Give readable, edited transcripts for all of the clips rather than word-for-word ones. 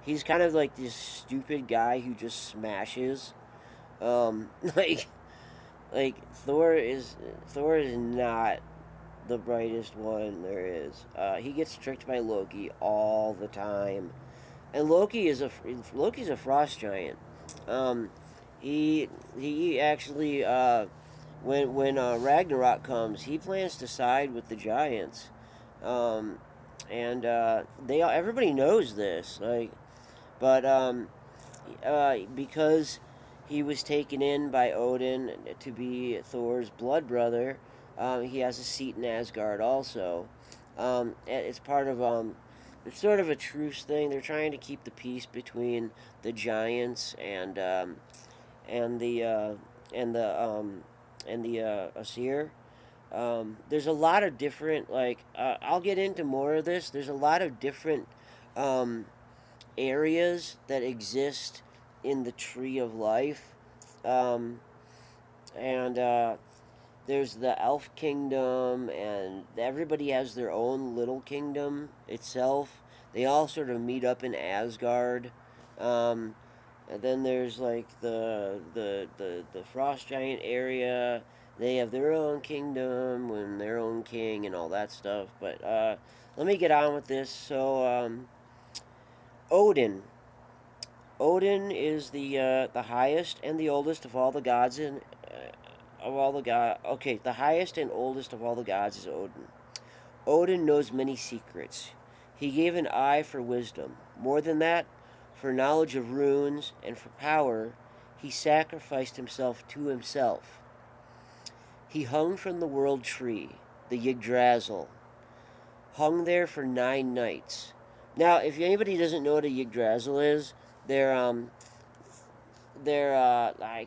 he's kind of like this stupid guy who just smashes. Um, like like Thor is not the brightest one there is. He gets tricked by Loki all the time, and Loki's a frost giant. Um, he actually when Ragnarok comes, he plans to side with the giants, um, and they everybody knows this. Because he was taken in by Odin to be Thor's blood brother, he has a seat in Asgard also. It's part of it's sort of a truce thing. They're trying to keep the peace between the giants and the and the and the Asir. There's a lot of different I'll get into more of this. There's a lot of different um, areas that exist in the tree of life. Um, and There's the elf kingdom, and everybody has their own little kingdom itself. They all sort of meet up in Asgard. Um, and then there's like the frost giant area. They have their own kingdom and their own king and all that stuff. But let me get on with this. Odin. Odin is the highest and the oldest of all the gods in of all the god. Okay, the highest and oldest of all the gods is Odin. Odin knows many secrets. He gave an eye for wisdom. More than that, for knowledge of runes and for power, he sacrificed himself to himself. He hung from the world tree, the Yggdrasil, hung there for 9 nights. Now, if anybody doesn't know what a Yggdrasil is, they're I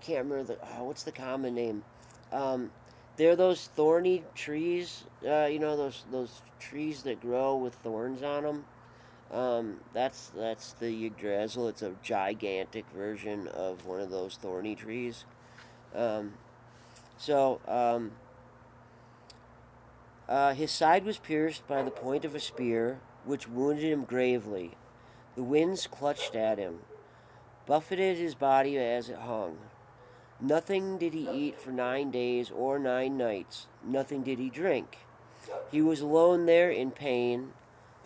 can't remember what's the common name. Um, they're those thorny trees. Those trees that grow with thorns on them. That's the Yggdrasil. It's a gigantic version of one of those thorny trees. Um, so his side was pierced by the point of a spear, which wounded him gravely. The winds clutched at him, buffeted his body as it hung. Nothing did he eat for 9 days or 9 nights. Nothing did he drink. He was alone there in pain,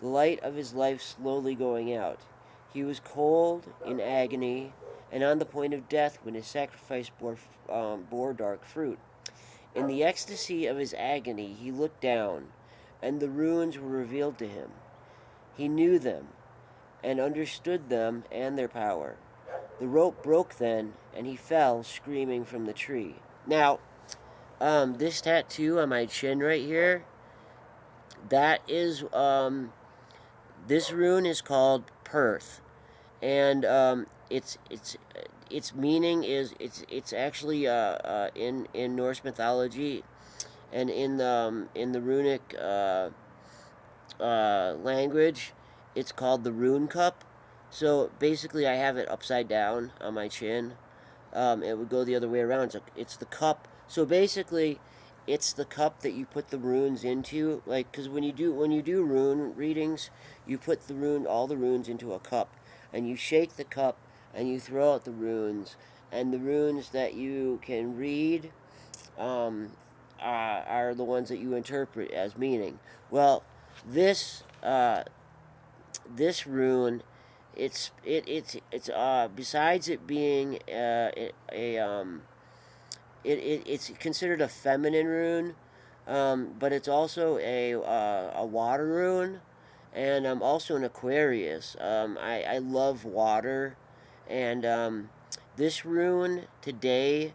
the light of his life slowly going out. He was cold, in agony, and on the point of death when his sacrifice bore dark fruit. In the ecstasy of his agony, he looked down, and the runes were revealed to him. He knew them, and understood them and their power. The rope broke then, and he fell screaming from the tree. Now, this tattoo on my chin right here, that is, this rune is called Perth, and its meaning is it's actually in Norse mythology, and in the runic language, it's called the rune cup. So basically, I have it upside down on my chin. It would go the other way around. So it's the cup. So basically, it's the cup that you put the runes into. Like, because when you do rune readings, you put all the runes into a cup, and you shake the cup, and you throw out the runes, and the runes that you can read um, are the ones that you interpret as meaning. Well, this this rune, it's besides it being it's considered a feminine rune, but it's also a water rune, and I'm also an Aquarius. I love water, and this rune today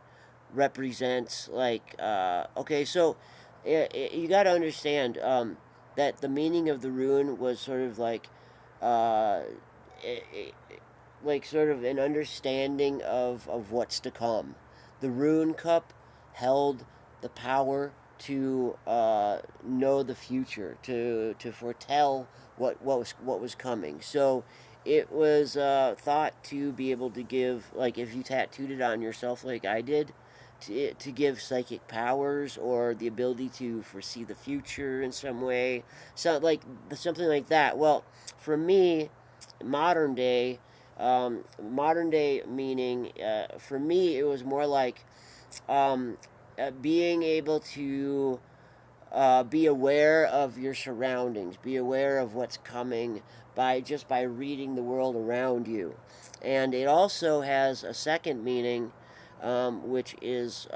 represents okay, so you got to understand that the meaning of the rune was sort of uh, sort of an understanding of what's to come. The rune cup held the power to know the future, to foretell what was coming. So it was thought to be able to give, like, if you tattooed it on yourself like I did, to give psychic powers or the ability to foresee the future in some way, so like something like that. Well, for me, modern day, Modern day meaning, for me, it was more like um, being able to be aware of your surroundings, be aware of what's coming by reading the world around you. And it also has a second meaning, which is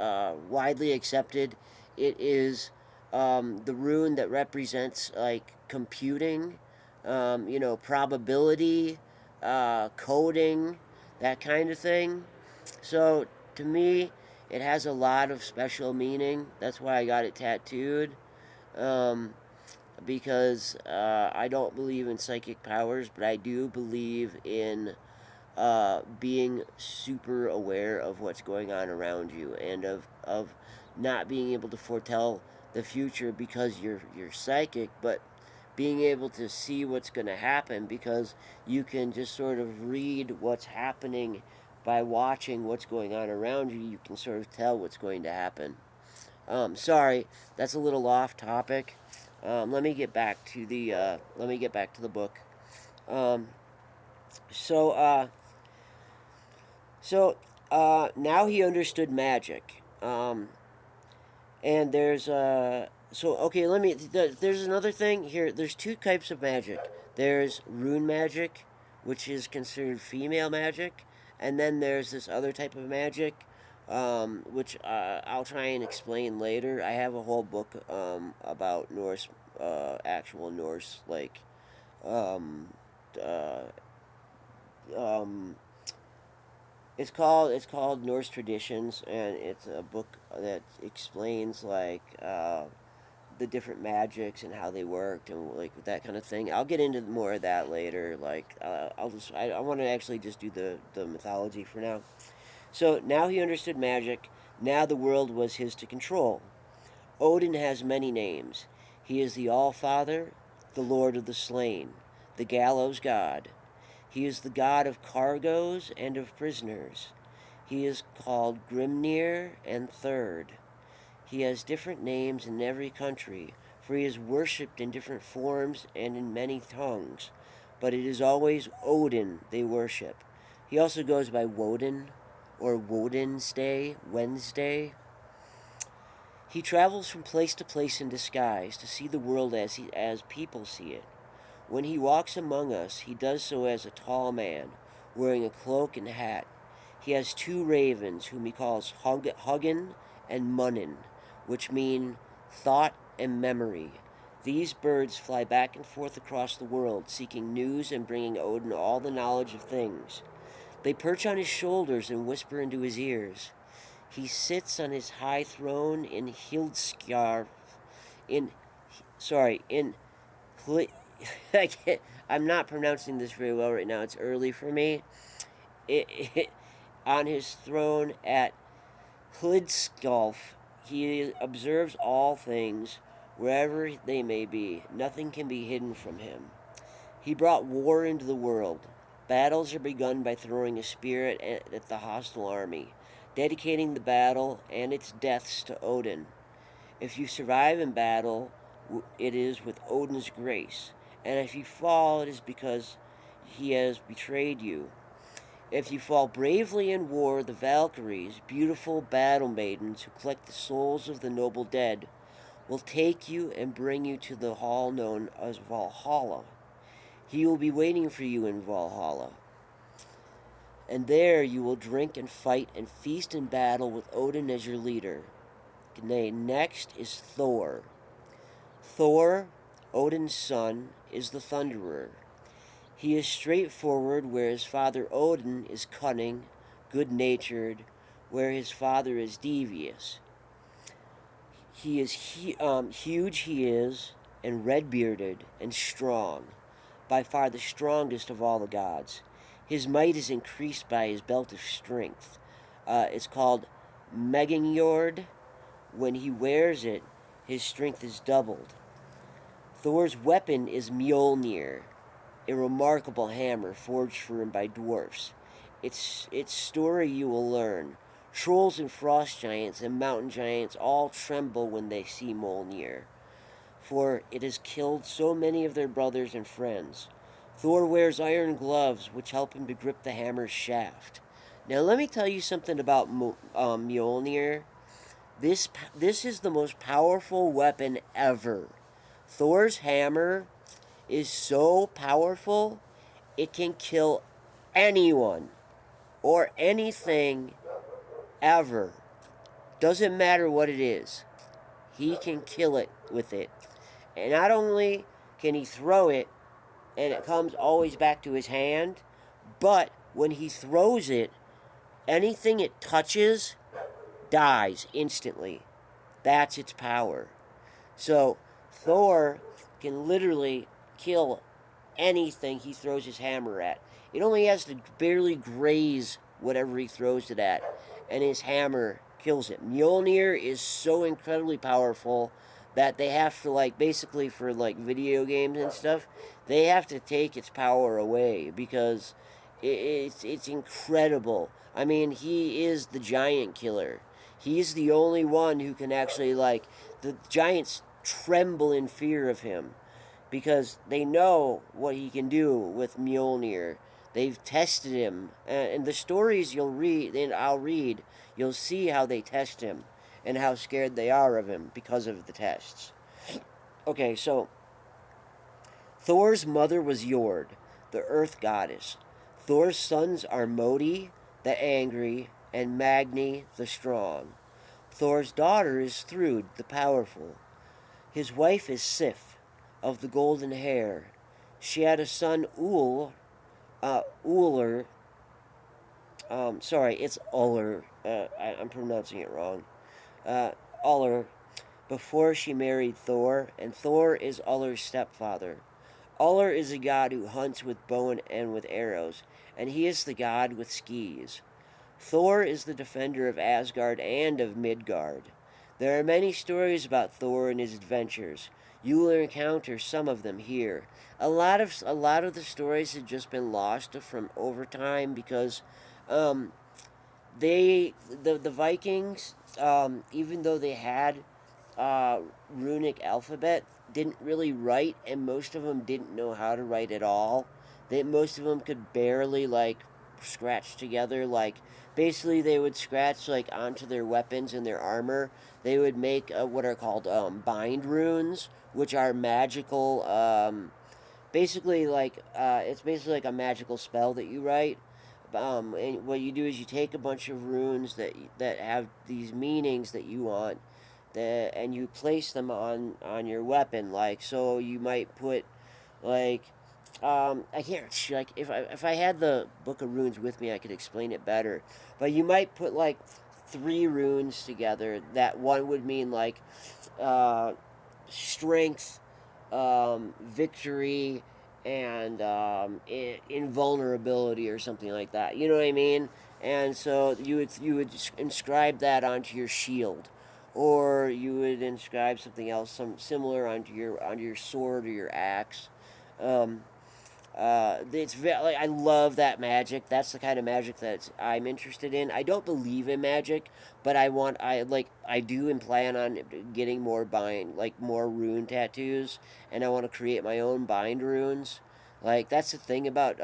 widely accepted. It is the rune that represents like computing, probability, coding, that kind of thing. So to me, it has a lot of special meaning. That's why I got it tattooed. Um, because I don't believe in psychic powers, but I do believe in being super aware of what's going on around you, and of not being able to foretell the future because you're psychic, but being able to see what's going to happen because you can just sort of read what's happening by watching what's going on around you. You can sort of tell what's going to happen. Sorry, that's a little off topic. Let me get back to the book. Um, so uh, now he understood magic. And there's okay. There's another thing here. There's two types of magic. There's rune magic, which is considered female magic, and then there's this other type of magic, which I'll try and explain later. I have a whole book about Norse, actual Norse, like um, uh, um, it's called Norse Traditions, and it's a book that explains like the different magics and how they worked and like that kind of thing. I'll get into more of that later. Like I want to actually just do the mythology for now. So now he understood magic. Now the world was his to control. Odin has many names. He is the All Father, the Lord of the Slain, the Gallows God. He is the god of cargoes and of prisoners. He is called Grimnir and Third. He has different names in every country, for he is worshipped in different forms and in many tongues. But it is always Odin they worship. He also goes by Woden, or Woden's Day, Wednesday. He travels from place to place in disguise to see the world as people see it. When he walks among us, he does so as a tall man, wearing a cloak and hat. He has two ravens, whom he calls Hugin and Munnin, which mean thought and memory. These birds fly back and forth across the world, seeking news and bringing Odin all the knowledge of things. They perch on his shoulders and whisper into his ears. He sits on his high throne in Hildskjar, in sorry, in I can't, I'm not pronouncing this very well right now. It's early for me. On his throne at Hlidskjalf, he observes all things, wherever they may be. Nothing can be hidden from him. He brought war into the world. Battles are begun by throwing a spear at the hostile army, dedicating the battle and its deaths to Odin. If you survive in battle, it is with Odin's grace, and if you fall, it is because he has betrayed you. If you fall bravely in war, the Valkyries, beautiful battle maidens who collect the souls of the noble dead, will take you and bring you to the hall known as Valhalla. He will be waiting for you in Valhalla. And there you will drink and fight and feast in battle with Odin as your leader. Next is Thor. Thor, Odin's son, is the Thunderer. He is straightforward, where his father Odin is cunning, good-natured, where his father is devious. He is huge, he is, and red-bearded, and strong, by far the strongest of all the gods. His might is increased by his belt of strength. It's called Megingjord. When he wears it, his strength is doubled. Thor's weapon is Mjolnir, a remarkable hammer forged for him by dwarfs. Its story you will learn. Trolls and frost giants and mountain giants all tremble when they see Mjolnir, for it has killed so many of their brothers and friends. Thor wears iron gloves, which help him to grip the hammer's shaft. Now, let me tell you something about Mjolnir. This is the most powerful weapon ever. Thor's hammer is so powerful, it can kill anyone or anything ever. Doesn't matter what it is. He can kill it with it. And not only can he throw it and it comes always back to his hand, but when he throws it, anything it touches dies instantly. That's its power. So Thor can literally kill anything he throws his hammer at. It only has to barely graze whatever he throws it at, and his hammer kills it. Mjolnir is so incredibly powerful that they have to, like, basically for like video games and stuff, they have to take its power away because it's incredible. I mean, he is the giant killer. He's the only one who can actually, like, the giants tremble in fear of him because they know what he can do with Mjolnir. They've tested him, and the stories you'll read, and I'll read, you'll see how they test him and how scared they are of him because of the tests. Okay, so Thor's mother was Jord, the earth goddess. Thor's sons are Modi, the angry, and Magni, the strong. Thor's daughter is Thrud, the powerful. His wife is Sif, of the golden hair. She had a son, Uller. Sorry, it's Uller. I'm pronouncing it wrong. Uh, Uller, before she married Thor, and Thor is Uller's stepfather. Uller is a god who hunts with bow and with arrows, and he is the god with skis. Thor is the defender of Asgard and of Midgard. There are many stories about Thor and his adventures. You will encounter some of them here. A lot of the stories have just been lost from over time because um, the Vikings, even though they had runic alphabet, didn't really write, and most of them didn't know how to write at all. Most of them could barely, like, scratch together. Like, basically, they would scratch, like, onto their weapons and their armor. They would make what are called bind runes, which are magical. Basically, like, it's basically like a magical spell that you write. And what you do is you take a bunch of runes that have these meanings that you want, and you place them on your weapon. Like, so you might put, like, I can't, like, if I had the book of runes with me, I could explain it better. But you might put, like, three runes together. That one would mean, like, uh, strength, victory, and invulnerability or something like that. You know what I mean? And so you would inscribe that onto your shield, or you would inscribe something else, some similar onto your sword or your axe. Um, it's very, like, I love that magic. That's the kind of magic that I'm interested in. I don't believe in magic, but I do and plan on getting more rune tattoos, and I want to create my own bind runes. Like, that's the thing about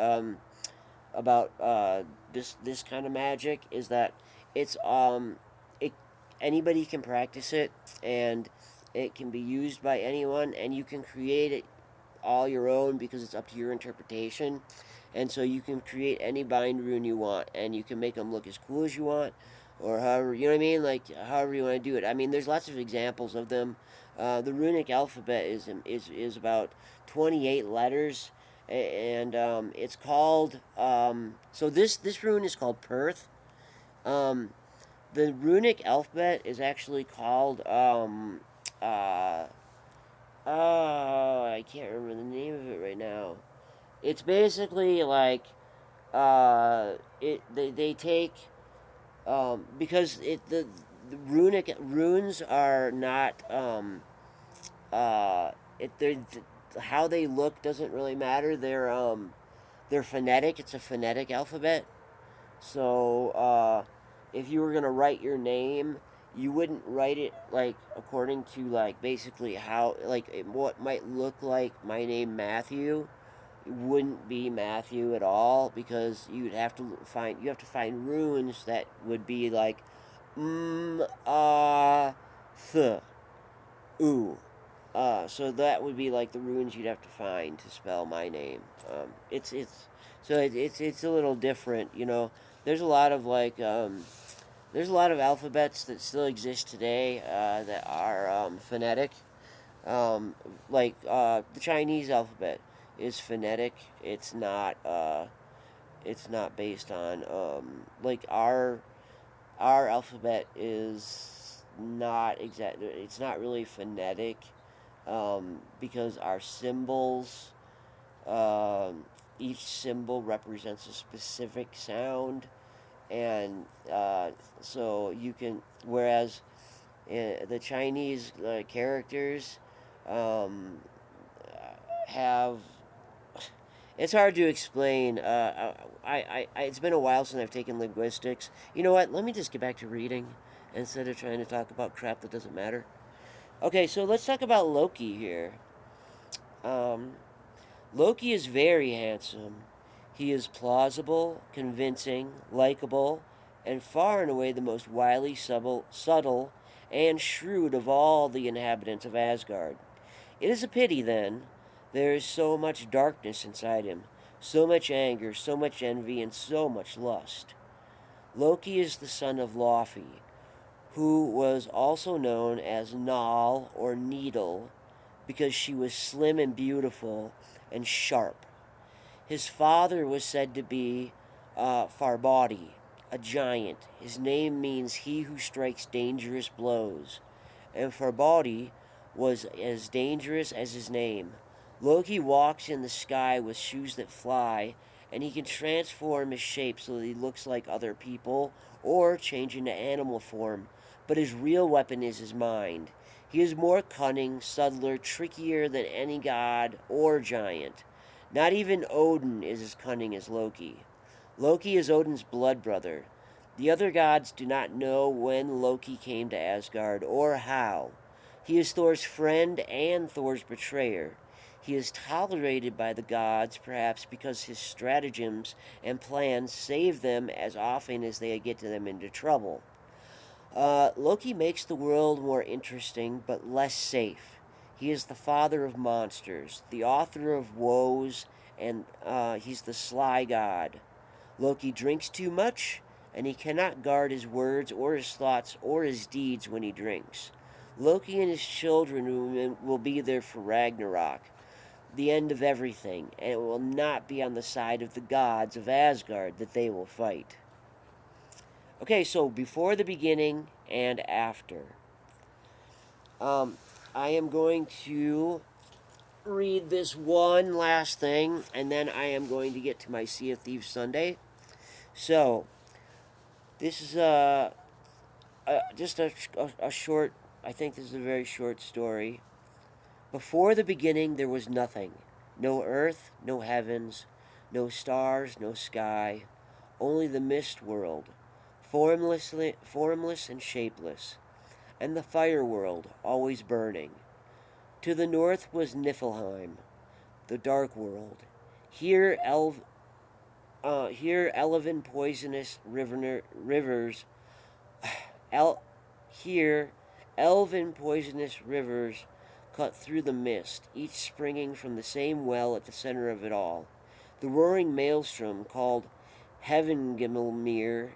this kind of magic is that it's it anybody can practice it, and it can be used by anyone, and you can create it all your own because it's up to your interpretation. And so you can create any bind rune you want, and you can make them look as cool as you want, or however, you know what I mean, like, however you want to do it. I mean, there's lots of examples of them. The runic alphabet is about 28 letters, and it's called so this rune is called Perth. Um, the runic alphabet is actually called uh, I can't remember the name of it right now. It's basically like they take because the runic runes are not it they're how they look doesn't really matter. They're phonetic. It's a phonetic alphabet. So if you were gonna write your name, you wouldn't write it, like, according to, like, basically how, like, what might look like my name Matthew, wouldn't be Matthew at all, because you have to find runes that would be like th ooh. So that would be like the runes you'd have to find to spell my name. It's so it's a little different, you know. There's a lot of there's a lot of alphabets that still exist today that are phonetic. Um, the Chinese alphabet is phonetic. It's not based on like our alphabet is not exact. It's not really phonetic because our symbols, um, each symbol represents a specific sound, and so you can. Whereas the Chinese characters um, have. It's hard to explain. It's been a while since I've taken linguistics. You know what? Let me just get back to reading instead of trying to talk about crap that doesn't matter. Okay, so let's talk about Loki here. Um, Loki is very handsome. He is plausible, convincing, likable, and far and away the most wily, subtle, and shrewd of all the inhabitants of Asgard. It is a pity, then, there is so much darkness inside him, so much anger, so much envy, and so much lust. Loki is the son of Laufey, who was also known as Nal or Needle because she was slim and beautiful and sharp. His father was said to be Farbaughty, a giant. His name means he who strikes dangerous blows, and Farbaughty was as dangerous as his name. Loki walks in the sky with shoes that fly, and he can transform his shape so that he looks like other people or change into animal form. But his real weapon is his mind. He is more cunning, subtler, trickier than any god or giant. Not even Odin is as cunning as Loki. Loki is Odin's blood brother. The other gods do not know when Loki came to Asgard or how. He is Thor's friend and Thor's betrayer. He is tolerated by the gods, perhaps because his stratagems and plans save them as often as they get them into trouble. Loki makes the world more interesting, but less safe. He is the father of monsters, the author of woes, and he's the sly god. Loki drinks too much, and he cannot guard his words or his thoughts or his deeds when he drinks. Loki and his children will be there for Ragnarok, the end of everything, and it will not be on the side of the gods of Asgard that they will fight. Okay, so before the beginning and after. Um, I am going to read this one last thing, and then I am going to get to my Sea of Thieves Sunday. So, this is just a short, I think this is a very short story. Before the beginning, there was nothing. No earth, no heavens, no stars, no sky, only the mist world, formless and shapeless, and the fire world, always burning. To the north was Niflheim, the dark world. Here, elven poisonous rivers, el- here, elven poisonous rivers cut through the mist, each springing from the same well at the center of it all. The roaring maelstrom called Heavengelmir.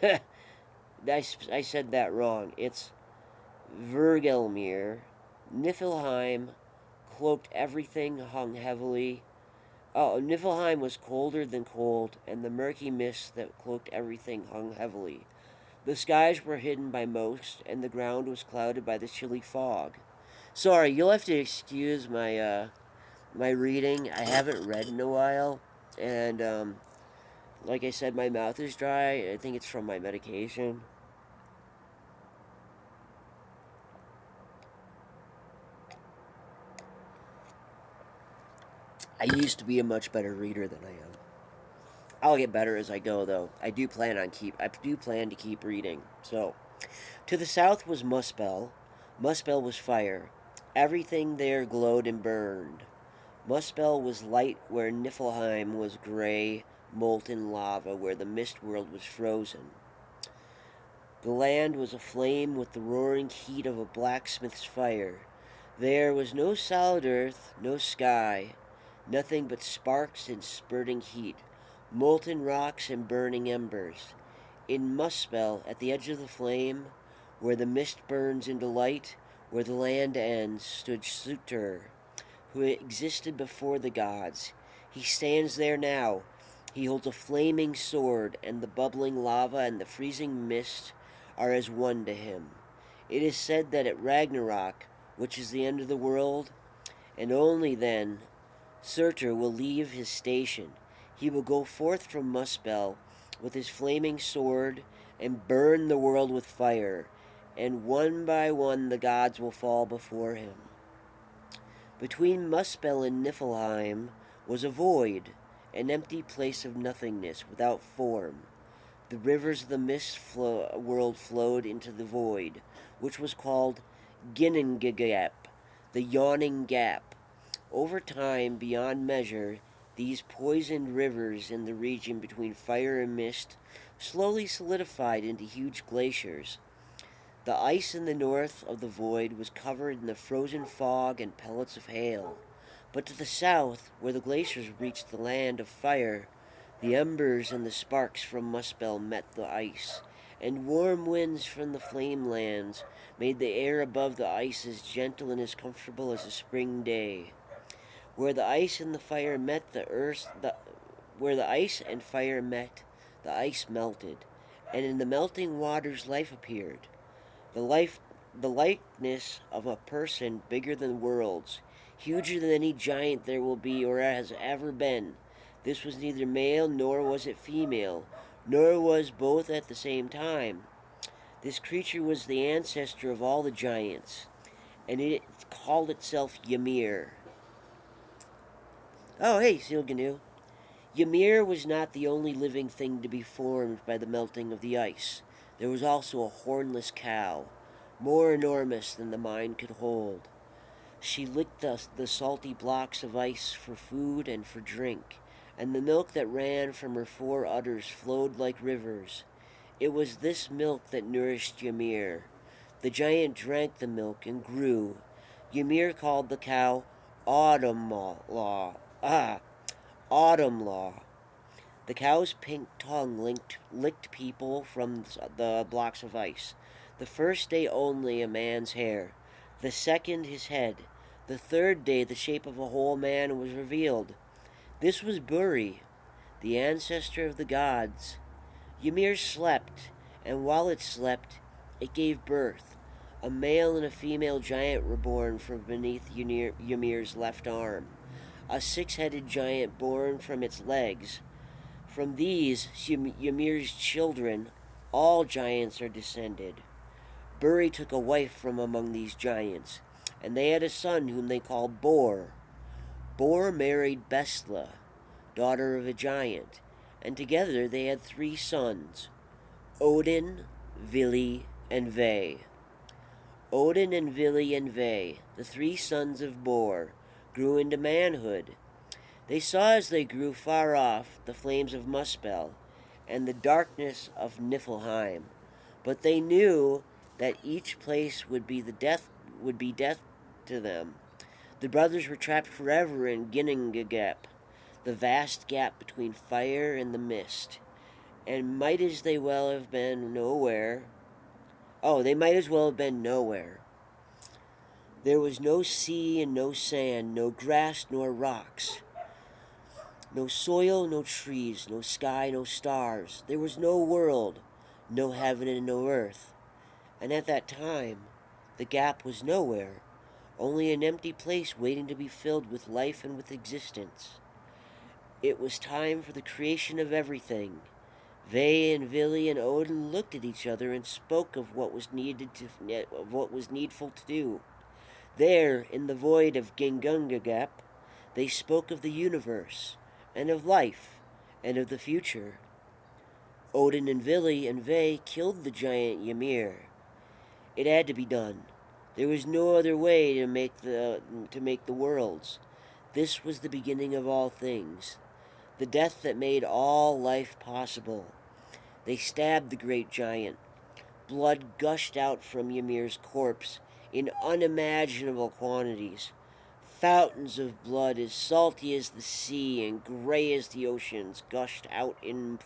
I said that wrong. It's Vergelmir. Niflheim cloaked everything, hung heavily. Oh, Niflheim was colder than cold, and the murky mist that cloaked everything hung heavily. The skies were hidden by most, and the ground was clouded by the chilly fog. Sorry, you'll have to excuse my reading. I haven't read in a while, and like I said, my mouth is dry. I think it's from my medication. I used to be a much better reader than I am. I'll get better as I go, though. I do plan to keep reading. So, to the south was Muspel. Muspel was fire. Everything there glowed and burned. Muspel was light where Niflheim was gray, molten lava where the mist world was frozen. The land was aflame with the roaring heat of a blacksmith's fire. There was no solid earth, no sky, nothing but sparks and spurting heat, molten rocks and burning embers. In Muspel, at the edge of the flame, where the mist burns into light, where the land ends, stood Sutur, who existed before the gods. He stands there now. He holds a flaming sword, and the bubbling lava and the freezing mist are as one to him. It is said that at Ragnarok, which is the end of the world, and only then, Surtur will leave his station. He will go forth from Muspel with his flaming sword and burn the world with fire, and one by one the gods will fall before him. Between Muspel and Niflheim was a void, an empty place of nothingness, without form. The rivers of the mist world flowed into the void, which was called Ginnungagap, the yawning gap. Over time, beyond measure, these poisoned rivers in the region between fire and mist slowly solidified into huge glaciers. The ice in the north of the void was covered in the frozen fog and pellets of hail. But to the south, where the glaciers reached the land of fire, the embers and the sparks from Muspel met the ice, and warm winds from the flame lands made the air above the ice as gentle and as comfortable as a spring day. Where the ice and the fire met where the ice and fire met, the ice melted, and in the melting waters life appeared. The life the likeness of a person bigger than worlds, huger than any giant there will be or has ever been. This was neither male nor was it female, nor was both at the same time. This creature was the ancestor of all the giants, and it called itself Ymir. Oh, hey, Silganu. Ymir was not the only living thing to be formed by the melting of the ice. There was also a hornless cow, more enormous than the mind could hold. She licked the salty blocks of ice for food and for drink, and the milk that ran from her four udders flowed like rivers. It was this milk that nourished Ymir. The giant drank the milk and grew. Ymir called the cow Autumn Law. Autumn Law. The cow's pink tongue licked people from the blocks of ice. The first day only a man's hair, the second his head, the third day the shape of a whole man was revealed. This was Buri, the ancestor of the gods. Ymir slept, and while it slept, it gave birth. A male and a female giant were born from beneath Ymir's left arm. A six-headed giant born from its legs. From these, Ymir's children, all giants are descended. Buri took a wife from among these giants, and they had a son whom they called Bor. Bor married Bestla, daughter of a giant, and together they had three sons, Odin, Vili, and Ve. Odin and Vili and Ve, the three sons of Bor, grew into manhood. They saw as they grew far off the flames of Muspel and the darkness of Niflheim, but they knew that each place would be death to them. The brothers were trapped forever in Ginnungagap, the vast gap between fire and the mist, and might as they well have been nowhere. Oh, they might as well have been nowhere. There was no sea and no sand, no grass nor rocks. No soil, no trees, no sky, no stars. There was no world, no heaven and no earth. And at that time, the gap was nowhere, only an empty place waiting to be filled with life and with existence. It was time for the creation of everything. Ve and Vili and Odin looked at each other and spoke of what was needful to do. There, in the void of Gingungagap, they spoke of the universe, and of life, and of the future. Odin and Vili and Ve killed the giant Ymir. It had to be done. There was no other way to make the worlds. This was the beginning of all things, the death that made all life possible. They stabbed the great giant. Blood gushed out from Ymir's corpse in unimaginable quantities. Fountains of blood as salty as the sea and gray as the oceans gushed out in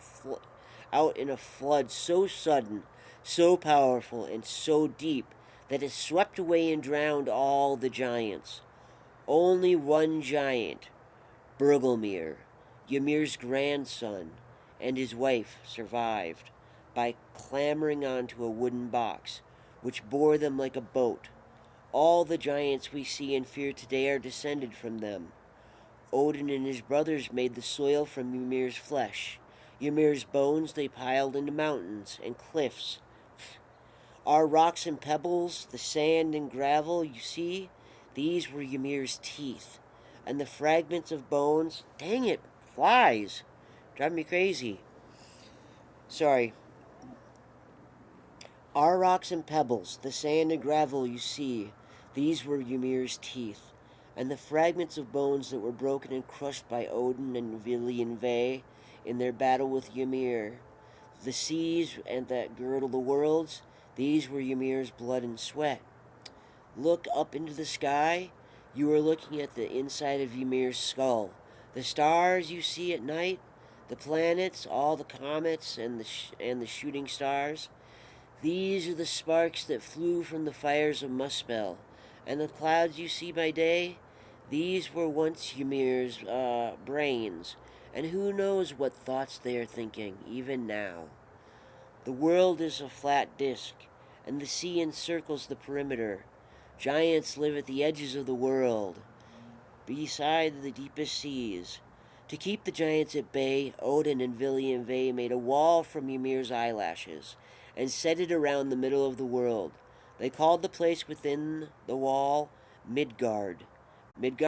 a flood so sudden, so powerful, and so deep that it swept away and drowned all the giants. Only one giant, Bergelmir, Ymir's grandson, and his wife survived by clambering onto a wooden box, which bore them like a boat. All the giants we see and fear today are descended from them. Odin and his brothers made the soil from Ymir's flesh. Ymir's bones they piled into mountains and cliffs. Our rocks and pebbles, the sand and gravel you see, these were Ymir's teeth. And the fragments of bones, dang it, flies. Drive me crazy. Sorry. Our rocks and pebbles, the sand and gravel you see, these were Ymir's teeth. And the fragments of bones that were broken and crushed by Odin and Villian Ve in their battle with Ymir. The seas and that girdle the worlds, these were Ymir's blood and sweat. Look up into the sky. You are looking at the inside of Ymir's skull. The stars you see at night, the planets, all the comets and the shooting stars, these are the sparks that flew from the fires of Muspel. And the clouds you see by day, these were once Ymir's brains. And who knows what thoughts they are thinking, even now. The world is a flat disk, and the sea encircles the perimeter. Giants live at the edges of the world, beside the deepest seas. To keep the giants at bay, Odin and Villian Ve made a wall from Ymir's eyelashes and set it around the middle of the world. They called the place within the wall Midgard. Midgard